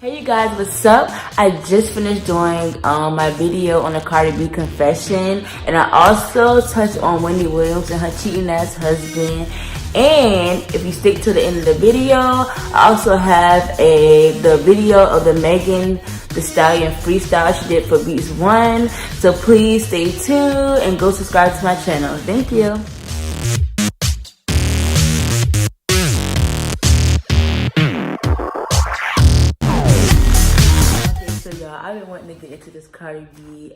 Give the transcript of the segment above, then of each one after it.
Hey you guys, what's up? I just finished doing my video on the Cardi B confession, and I also touched on Wendy Williams and her cheating ass husband. And if you stick to the end of the video, I also have the video of the Megan Thee Stallion freestyle she did for Beats 1. So please stay tuned and go subscribe to my channel. Thank you. So y'all, I've been wanting to get into this Cardi B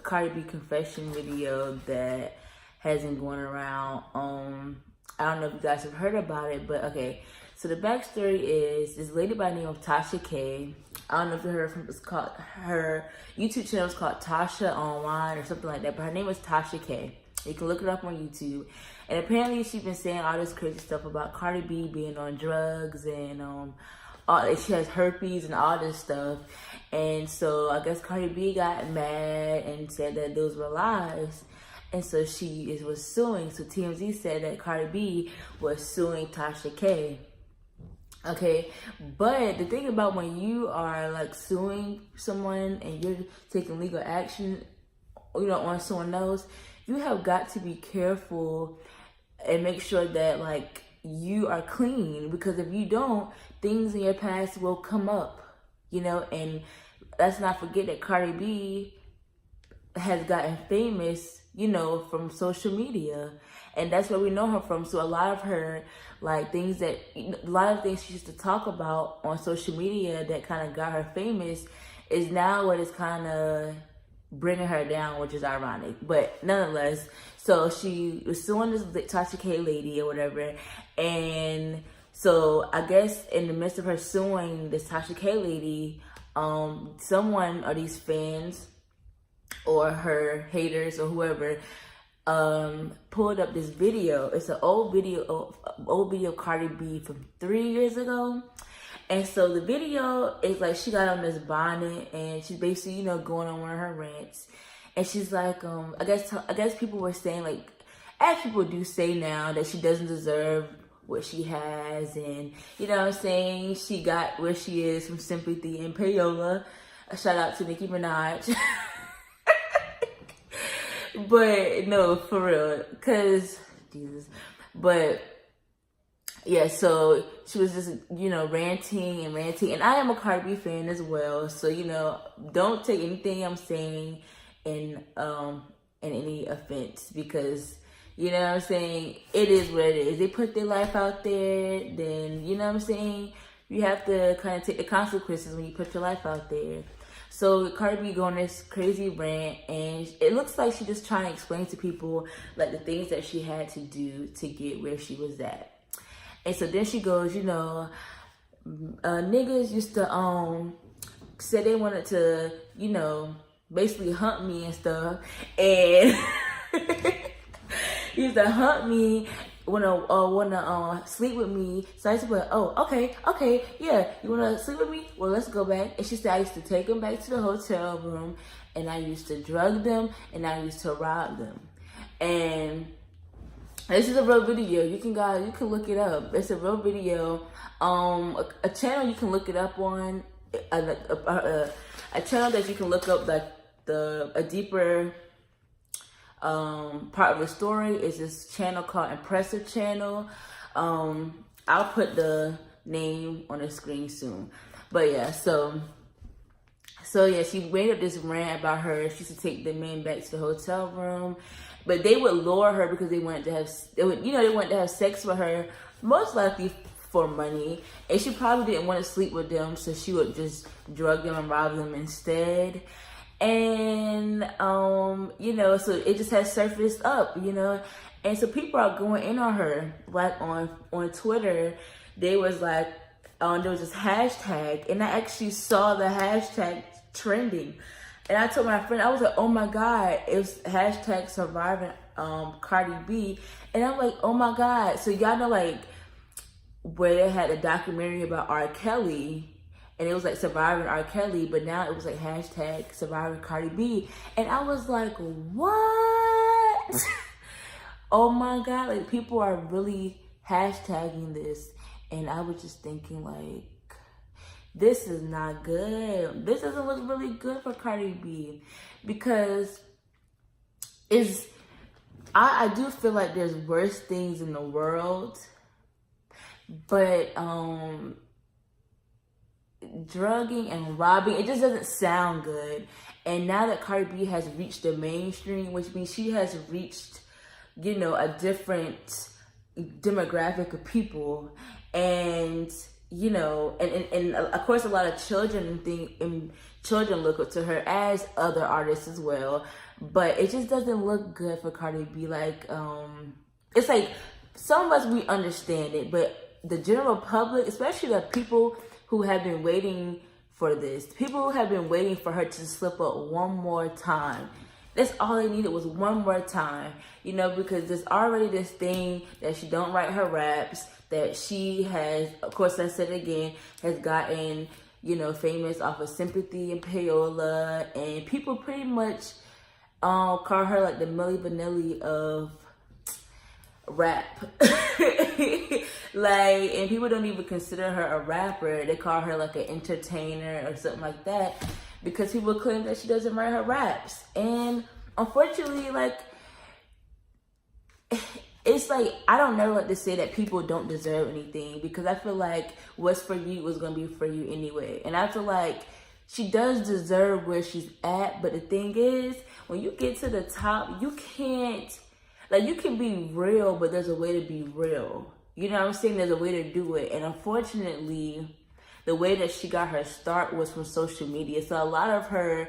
Cardi B confession video that has been going around. I don't know if you guys have heard about it, but okay. So the backstory is this lady by the name of Tasha K. I don't know if you heard from, it's called, her YouTube channel is called Tasha Online or something like that, but her name is Tasha K. You can look it up on YouTube. And apparently she's been saying all this crazy stuff about Cardi B being on drugs and she has herpes and all this stuff. And so I guess Cardi B got mad and said that those were lies. And so she was suing. So TMZ said that Cardi B was suing Tasha K. Okay, but the thing about when you are like suing someone and you're taking legal action, on someone else, you have got to be careful and make sure that like you are clean, because if you don't, things in your past will come up, and let's not forget that Cardi B has gotten famous, from social media, and that's where we know her from. So a lot of her things she used to talk about on social media that kind of got her famous is now what is kind of bringing her down, which is ironic, but nonetheless. So she was suing this Tasha K lady or whatever, and so I guess in the midst of her suing this Tasha K lady, someone or these fans or her haters or whoever pulled up this video. It's an old video of Cardi B from 3 years ago. And so the video is like she got on this bonnet and she's basically, going on one of her rants. And she's like, I guess people were saying, like, as people do say now, that she doesn't deserve what she has, and she got where she is from sympathy and payola. A shout out to Nicki Minaj. But no, for real, cause Jesus. But yeah, so she was just ranting, and I am a Cardi B fan as well. So don't take anything I'm saying in any offense, because it is what it is. They put their life out there, then you have to kind of take the consequences when you put your life out there. So Cardi B going this crazy rant, and it looks like she's just trying to explain to people like the things that she had to do to get where she was at. And so then she goes, niggas used to say they wanted to, basically hunt me and stuff, and used to hunt me, wanna sleep with me. So I said, okay, yeah, you wanna sleep with me? Well, let's go back. And she said I used to take them back to the hotel room, and I used to drug them, and I used to rob them. And this is a real video. You can look it up. It's a real video. A channel you can look it up on. A channel that you can look up like a deeper part of the story is this channel called Impressive Channel. I'll put the name on the screen soon. But yeah, so yeah, she made up this rant about her. She used to take the men back to the hotel room, but they would lure her because they wanted to have sex with her, most likely for money, and she probably didn't want to sleep with them, so she would just drug them and rob them instead. And so it just has surfaced up, and so people are going in on her, like on Twitter. There was there was this hashtag, and I actually saw the hashtag trending, and I told my friend, I was like, oh my god, it was hashtag surviving Cardi B, and I'm like, oh my god. So y'all know where they had a documentary about R. Kelly, and it was like surviving R. Kelly, but now it was like hashtag surviving Cardi B. And I was like, what? Oh my god, people are really hashtagging this. And I was just thinking this is not good. This doesn't look really good for Cardi B, because I do feel like there's worse things in the world, but drugging and robbing, it just doesn't sound good. And now that Cardi B has reached the mainstream, which means she has reached, you know, a different demographic of people, and you know, and of course a lot of children look up to her, as other artists as well. But it just doesn't look good for Cardi B. Like, it's like, some of us, we understand it, but the general public, especially the people who have been waiting for this, people who have been waiting for her to slip up one more time. That's all they needed, was one more time, you know, because there's already this thing that she don't write her raps, that she has, of course, I said it again, has gotten, you know, famous off of Sympathy and Payola, and people pretty much call her like the Milli Vanilli of rap. Like, and people don't even consider her a rapper. They call her like an entertainer or something like that, because people claim that she doesn't write her raps. And unfortunately, like, it's like, I don't never like to say that people don't deserve anything, because I feel like what's for you was going to be for you anyway. And I feel like she does deserve where she's at. But the thing is, when you get to the top, you can't, like, you can be real, but there's a way to be real. You know what I'm saying? There's a way to do it. And unfortunately, the way that she got her start was from social media. So a lot of her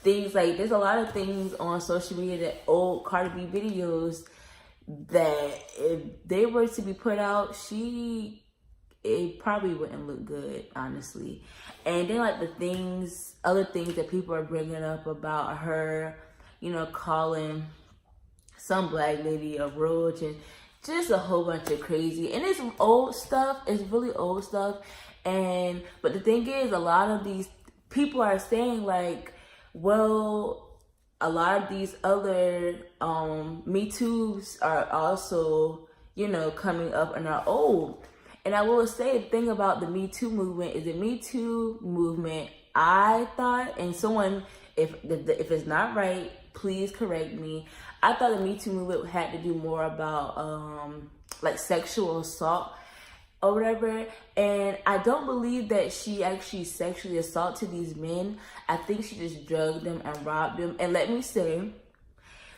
things, like, there's a lot of things on social media, that old Cardi B videos, that if they were to be put out, it probably wouldn't look good, honestly. And then, like, other things that people are bringing up about her, you know, calling some black lady a roach, and just a whole bunch of crazy. And it's old stuff. It's really old stuff. But the thing is, a lot of these people are saying, like, well, a lot of these other Me Too's are also, you know, coming up and are old. And I will say, the thing about the Me Too movement is, the Me Too movement, I thought, and someone, if it's not right, please correct me, I thought the Me Too movement had to do more about like sexual assault or whatever. And I don't believe that she actually sexually assaulted these men. I think she just drugged them and robbed them. And let me say,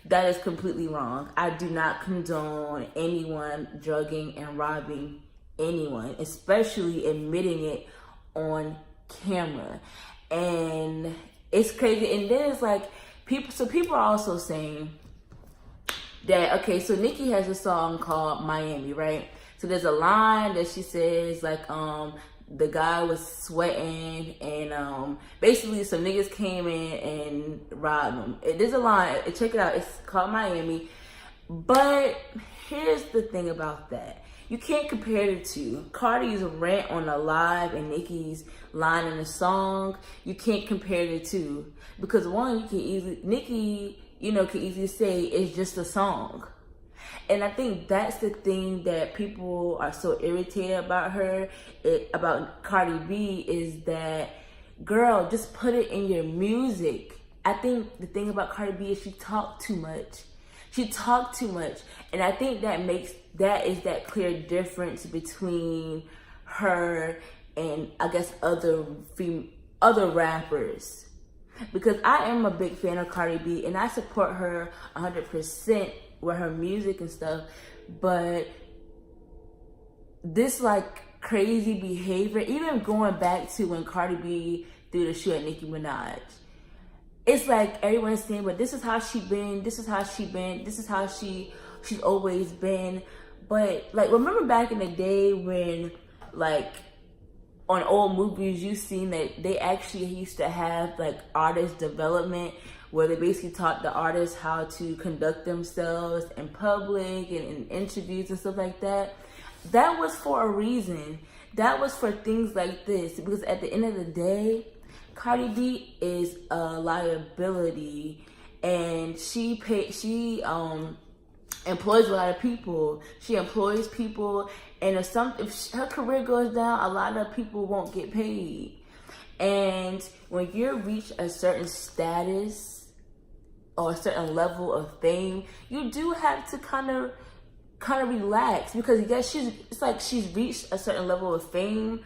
that is completely wrong. I do not condone anyone drugging and robbing anyone, especially admitting it on camera. And it's crazy. And then it's like, people are also saying that, okay, so Nicki has a song called Miami, right? So there's a line that she says, like, the guy was sweating, and basically some niggas came in and robbed him. There's a line, check it out, it's called Miami. But here's the thing about that. You can't compare the two. Cardi's rant on the live and Nicki's line in the song, you can't compare the two. Because one, Nicki, you know, can easily say it's just a song. And I think that's the thing that people are so irritated about her, about Cardi B, is that, girl, just put it in your music. I think the thing about Cardi B is she talked too much. She talked too much. And I think that is that clear difference between her and, I guess, other rappers. Because I am a big fan of Cardi B, and I support her 100% with her music and stuff. But this, like, crazy behavior, even going back to when Cardi B threw the shoe at Nicki Minaj, it's like everyone's saying, but this is how she been, this is how she been, this is how she's always been. But, like, remember back in the day when, like, on old movies, you've seen that they actually used to have, like, artist development, where they basically taught the artists how to conduct themselves in public and in interviews and stuff like that. That was for a reason. That was for things like this. Because at the end of the day, Cardi B is a liability, and she employs a lot of people. She employs people, and if her career goes down, a lot of people won't get paid. And when you reach a certain status or a certain level of fame, you do have to kind of relax, because yes, it's like she's reached a certain level of fame,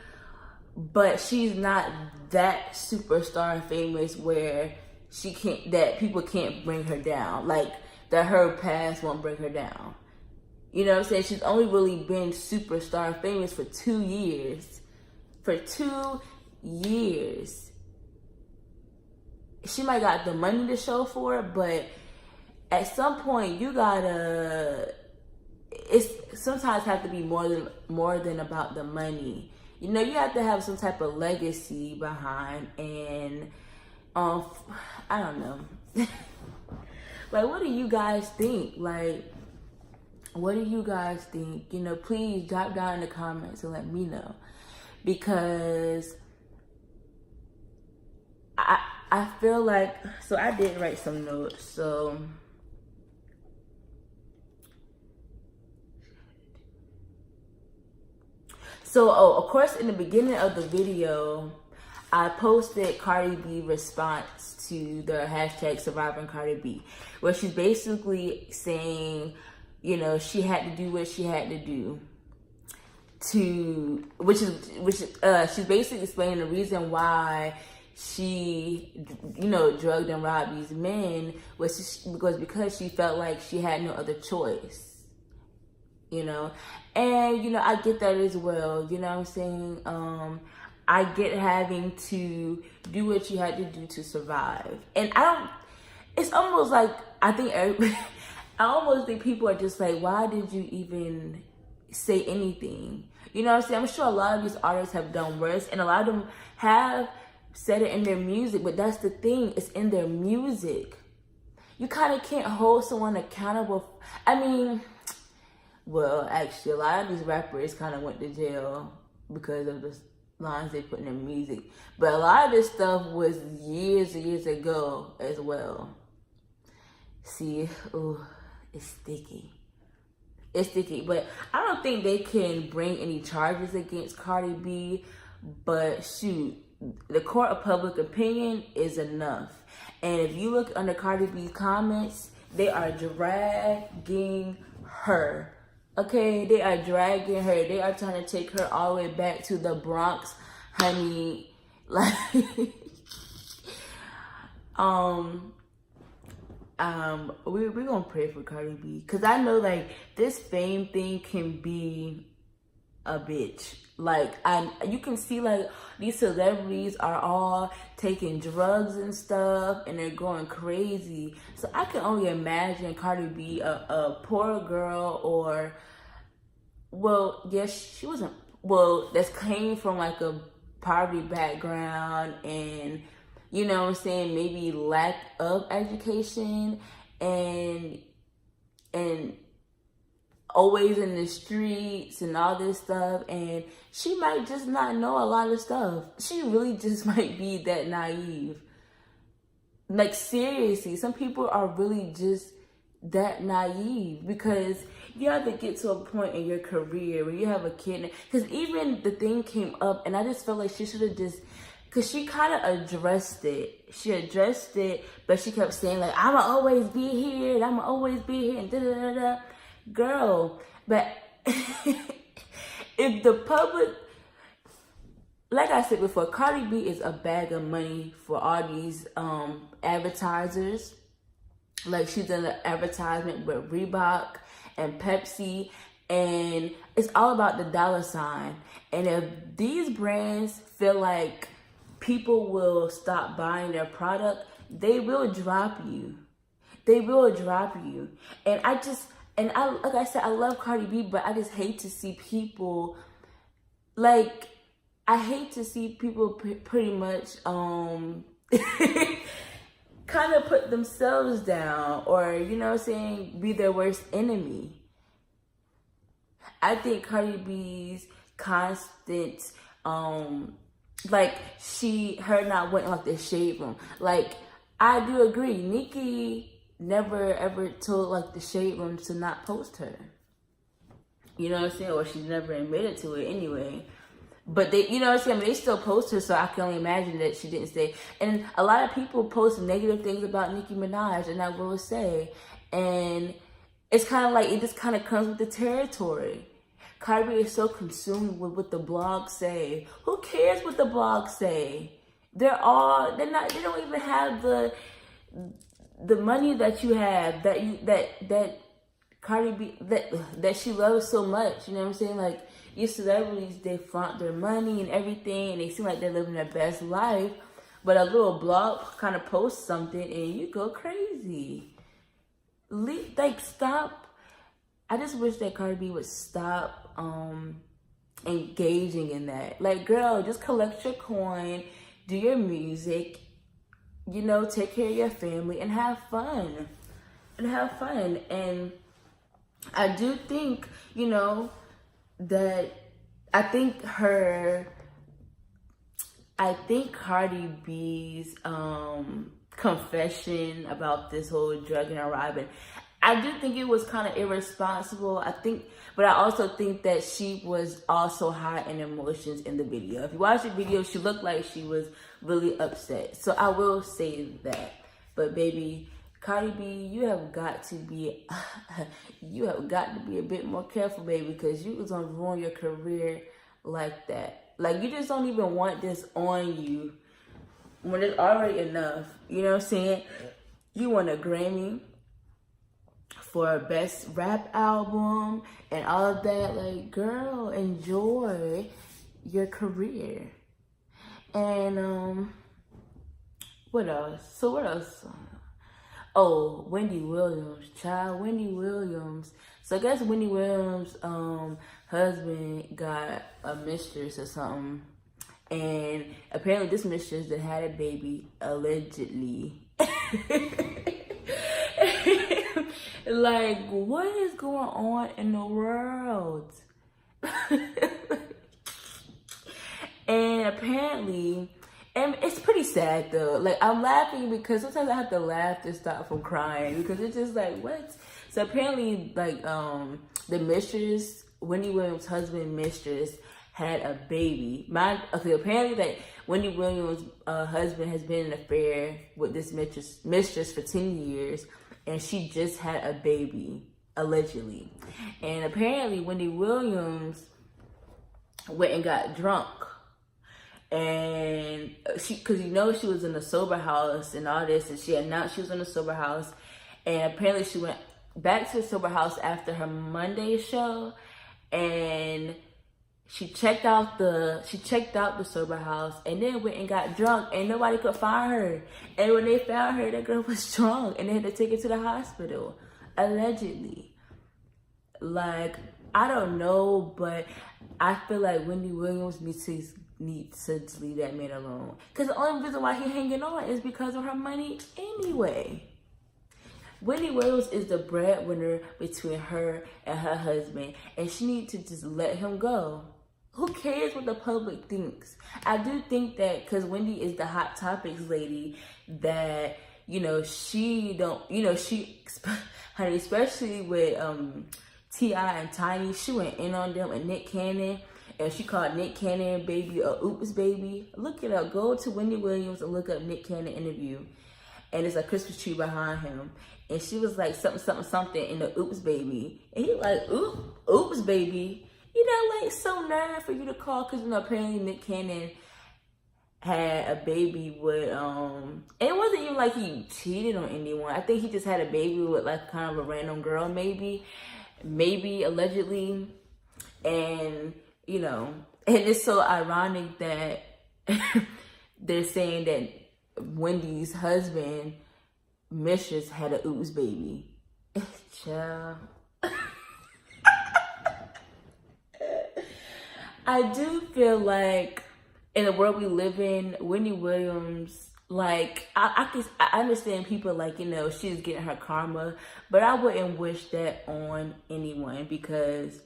but she's not that superstar and famous where that people can't bring her down, like that her past won't bring her down. You know what I'm saying? She's only really been superstar and famous for 2 years. For 2 years. She might got the money to show for it, but at some point you gotta, it's sometimes have to be more than about the money. You know, you have to have some type of legacy behind, and I don't know. Like, what do you guys think? Like, what do you guys think? You know, please drop down in the comments and let me know, because I feel like, so I did write some notes. So of course, in the beginning of the video, I posted Cardi B response to the hashtag Surviving Cardi B, where she's basically saying, you know, she had to do what she had to do which is she's basically explaining the reason why she, you know, drugged and robbed these men was because she felt like she had no other choice, you know. And, you know, I get that as well, you know what I'm saying? I get having to do what you had to do to survive. And it's almost like, I almost think people are just like, why did you even say anything? You know what I'm saying? I'm sure a lot of these artists have done worse, and a lot of them have said it in their music, but that's the thing, it's in their music. You kind of can't hold someone accountable. I mean, well, actually, a lot of these rappers kind of went to jail because of the lines they put in their music. But a lot of this stuff was years and years ago as well. See, ooh, it's sticky. It's sticky. But I don't think they can bring any charges against Cardi B. But shoot, the court of public opinion is enough. And if you look under Cardi B's comments, they are dragging her. Okay, they are dragging her. They are trying to take her all the way back to the Bronx, honey. Like, we're gonna pray for Cardi B, because I know, like, this fame thing can be a bitch. Like, you can see, like, these celebrities are all taking drugs and stuff, and they're going crazy. So I can only imagine Cardi B, a poor girl, or, well, yes, she wasn't, well, that's came from like a poverty background, and, you know what I'm saying, maybe lack of education, and always in the streets and all this stuff, and she might just not know a lot of stuff. She really just might be that naive. Like, seriously, some people are really just that naive, because you have to get to a point in your career where you have a kid. Because even the thing came up, and I just felt like she should have just, because she kind of addressed it. She addressed it, but she kept saying, like, I'ma always be here, and I'ma always be here, and da-da-da-da. Girl, but if the public, like I said before, Cardi B is a bag of money for all these advertisers. Like, she's in an advertisement with Reebok and Pepsi, and it's all about the dollar sign. And if these brands feel like people will stop buying their product, they will drop you. They will drop you. And like I said, I love Cardi B, but I just hate to see people, like, I hate to see people pretty much kind of put themselves down, or, you know what I'm saying, be their worst enemy. I think Cardi B's constant, like, her not wanting, like, the shade room. Like, I do agree, Nicki never ever told, like, the shade room to not post her. You know what I'm saying? Or she's never admitted to it anyway. But they, you know what I'm saying? I mean, they still post her, so I can only imagine that she didn't stay. And a lot of people post negative things about Nicki Minaj, and I will say, and it's kind of like, it just kind of comes with the territory. Cardi B is so consumed with what the blogs say. Who cares what the blogs say? They don't even have the money that you have, that Cardi B, that she loves so much. You know what I'm saying? Like, your celebrities, they flaunt their money and everything, and they seem like they're living their best life. But a little blog kind of posts something, and you go crazy. Like, stop. I just wish that Cardi B would stop engaging in that. Like, girl, just collect your coin, do your music, you know, take care of your family, and have fun. And I do think, you know, that I think Cardi B's confession about this whole drugging and robbing, I do think it was kind of irresponsible. But I also think that she was also high in emotions in the video. If you watch the video, she looked like she was really upset. So I will say that. But baby, Cardi B, you have got to be a bit more careful, baby, because you was gonna ruin your career like that. Like, you just don't even want this on you when it's already enough. You know what I'm saying? You want a Grammy for best rap album and all of that. Like, girl, enjoy your career. And what else? Oh, Wendy Williams, child, Wendy Williams. So I guess Wendy Williams' husband got a mistress or something. And apparently this mistress that had a baby, allegedly. Like, what is going on in the world? And apparently, and it's pretty sad though. Like, I'm laughing because sometimes I have to laugh to stop from crying, because it's just like, what? So apparently, like, the mistress, Wendy Williams' husband mistress, had a baby. Apparently, like, Wendy Williams' husband has been in an affair with this mistress for 10 years, and she just had a baby, allegedly. And apparently, Wendy Williams went and got drunk. And because you know she was in a sober house and all this, and she announced she was in a sober house, and apparently she went back to the sober house after her Monday show, and she checked out the sober house, and then went and got drunk, and nobody could find her. And when they found her, that girl was drunk, and they had to take her to the hospital, allegedly. Like, I don't know, but I feel like Wendy Williams needs to leave that man alone. Because the only reason why he's hanging on is because of her money anyway. Wendy Williams is the breadwinner between her and her husband, and she needs to just let him go. Who cares what the public thinks? I do think that because Wendy is the Hot Topics lady, that, you know, honey, especially with T.I. and Tiny, she went in on them, and Nick Cannon. And she called Nick Cannon baby a oops baby. Look it up. Go to Wendy Williams and look up Nick Cannon interview. And it's a Christmas tree behind him. And she was like something in the oops baby. And he like, oops baby. You know, like, so nerve for you to call, because, you know, apparently Nick Cannon had a baby with, and it wasn't even like he cheated on anyone. I think he just had a baby with, like, kind of a random girl, maybe allegedly. And, you know, and it's so ironic that they're saying that Wendy's husband, mistress, had a oops baby. Child. I do feel like in the world we live in, Wendy Williams, like, I understand people, like, you know, she's getting her karma, but I wouldn't wish that on anyone, because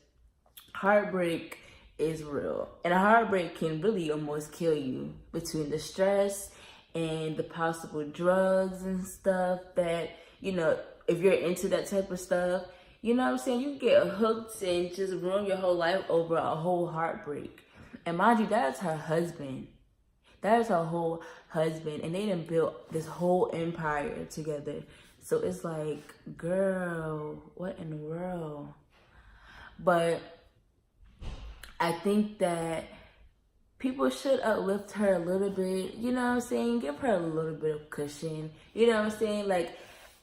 heartbreak is real. And a heartbreak can really almost kill you, between the stress and the possible drugs and stuff that, you know, if you're into that type of stuff, you know what I'm saying, you get hooked and just ruin your whole life over a whole heartbreak. And mind you, that is her husband. That is her whole husband. And they done built this whole empire together. So it's like, girl, what in the world? But I think that people should uplift her a little bit, you know what I'm saying? Give her a little bit of cushion, you know what I'm saying? Like,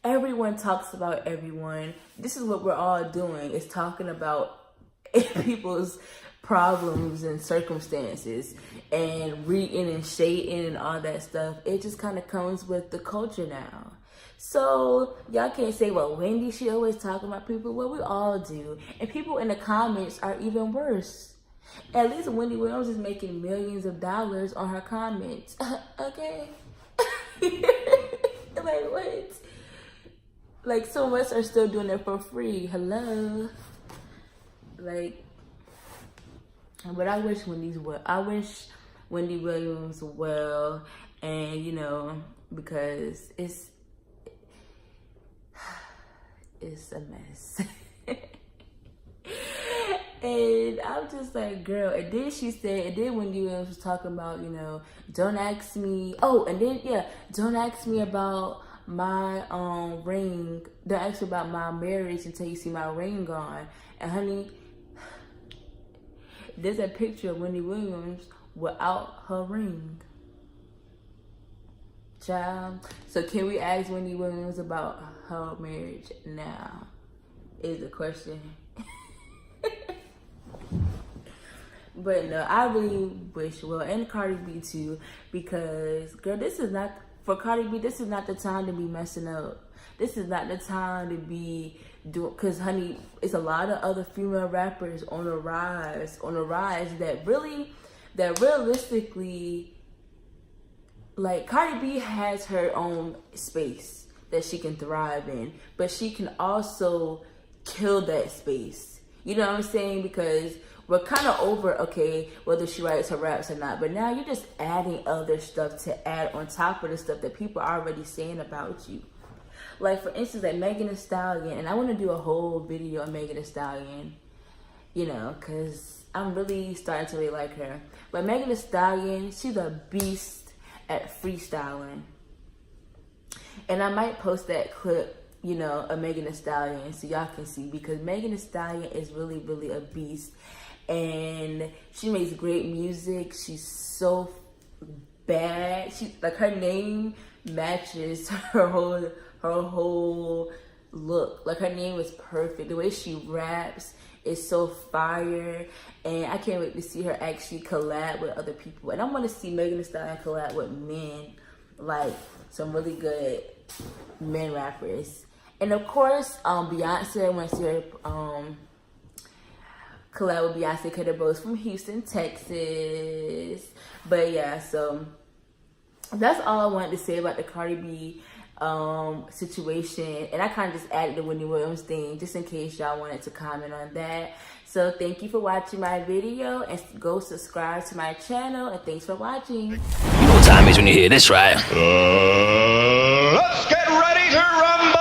everyone talks about everyone. This is what we're all doing, is talking about people's problems and circumstances and reading and shading and all that stuff. It just kind of comes with the culture now. So y'all can't say, well, Wendy, she always talking about people. Well, we all do. And people in the comments are even worse. At least Wendy Williams is making millions of dollars on her comments. Okay. Like, what? Like, some of us are still doing it for free. Hello. Like, but I wish Wendy Williams well, and you know, because it's a mess. And I'm just like, girl. And then she said, and then Wendy Williams was talking about, you know, don't ask me. Oh, and then don't ask me about my ring. Don't ask me about my marriage until you see my ring on. And honey, there's a picture of Wendy Williams without her ring. Child. So can we ask Wendy Williams about her marriage now? Is the question. But no, I really wish, well, and Cardi B too, because girl, this is not, for Cardi B, this is not the time to be messing up. This is not the time to be doing, because honey, it's a lot of other female rappers on the rise that realistically, like, Cardi B has her own space that she can thrive in, but she can also kill that space. You know what I'm saying? Because we're kind of over, okay, whether she writes her raps or not, but now you're just adding other stuff to add on top of the stuff that people are already saying about you. Like, for instance, like Megan Thee Stallion, and I want to do a whole video on Megan Thee Stallion, you know, because I'm really starting to really like her. But Megan Thee Stallion, she's a beast at freestyling. And I might post that clip, you know, of Megan Thee Stallion so y'all can see, because Megan Thee Stallion is really, really a beast. And she makes great music. She's so bad. She, like, her name matches her whole look. Like, her name is perfect. The way she raps is so fire. And I can't wait to see her actually collab with other people. And I want to see Megan Thee Stallion collab with men, like some really good men rappers. And of course, Beyonce, I want to see her collab with Beyonce, because they're both from Houston, Texas. But yeah, so that's all I wanted to say about the Cardi B situation. And I kind of just added the Wendy Williams thing just in case y'all wanted to comment on that. So thank you for watching my video, and go subscribe to my channel, and thanks for watching. You know what time it is when you hear this, right? Let's get ready to rumble!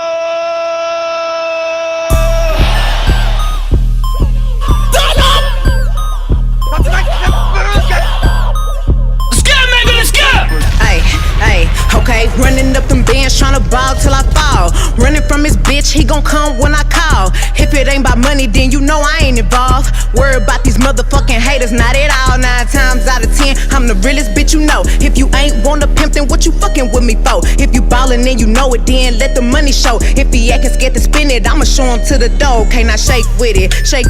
Okay, running up them bands, tryna ball till I fall. Running from his bitch, he gon' come when I call. If it ain't about money, then you know I ain't involved. Worry about these motherfucking haters, not at all. 9 times out of 10, I'm the realest bitch you know. If you ain't want a pimp, then what you fucking with me for? If you ballin' and you know it, then let the money show. If he actin' scared to spin it, I'ma show him to the door. Okay, now shake with it, shake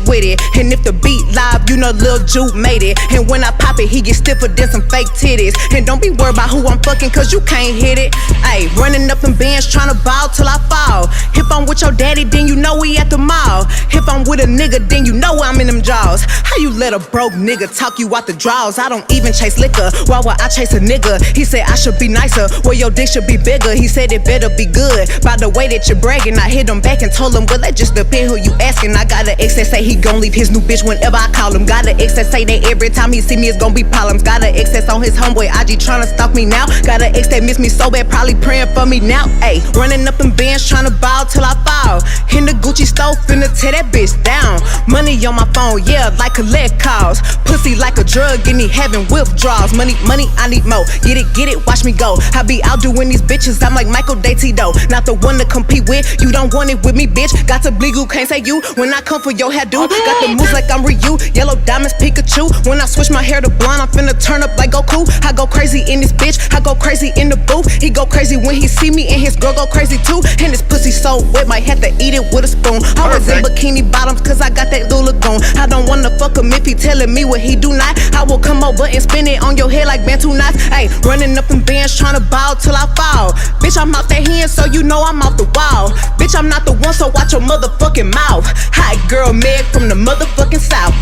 with it. And if the beat live, you know Lil Juke made it. And when I pop it, he get stiffer than some fake titties. And don't be worried about who I'm fucking, cause you can't hit it. Ayy, running up them bands, tryna ball till I fall. If I'm with your daddy, then you know we at the mall. If I'm with a nigga, then you know I'm in them jaws. How you let a broke nigga talk you out the draws? I don't even chase liquor, why would I chase a nigga? He said I should be nicer, well your dick should be bigger. He said it better be good, by the way that you're bragging. I hit him back and told him, well that just depend who you asking. I got an ex that say he gon' leave his new bitch whenever I call him. Got an ex that say that every time he see me it's gon' be problems. Got an ex that's on his homeboy IG tryna stalk me now. Got an ex that miss me so bad, probably praying for me now. Ayy, running up them bands. bands tryna ball till I fall. In the Gucci store, finna tear that bitch down. Money on my phone, yeah, like collect calls. Pussy like a drug, and he having withdrawals. Money, I need more. Get it, watch me go. I be out doing these bitches, I'm like Michael Day-Tito. Not the one to compete with, you don't want it with me, bitch. Got to bleed, can't say you. When I come for your hairdo, got the moves like I'm Ryu. Yellow diamonds, Pikachu. When I switch my hair to blonde, I'm finna turn up like Goku. I go crazy in this bitch, I go crazy in the booth. He go crazy when he see me, and his girl go crazy too. And his pussy so wet, might have to eat it with a spoon. Always in bikini bottoms, cause I got that little lagoon. I don't wanna fuck him if he telling me what he do not. I will come over and spin it on your head like Bantu knots. Ayy, running up in bands tryna ball till I fall. Bitch, I'm out that hand, so you know I'm off the wall. Bitch, I'm not the one, so watch your motherfucking mouth. Hot girl Meg from the motherfucking South.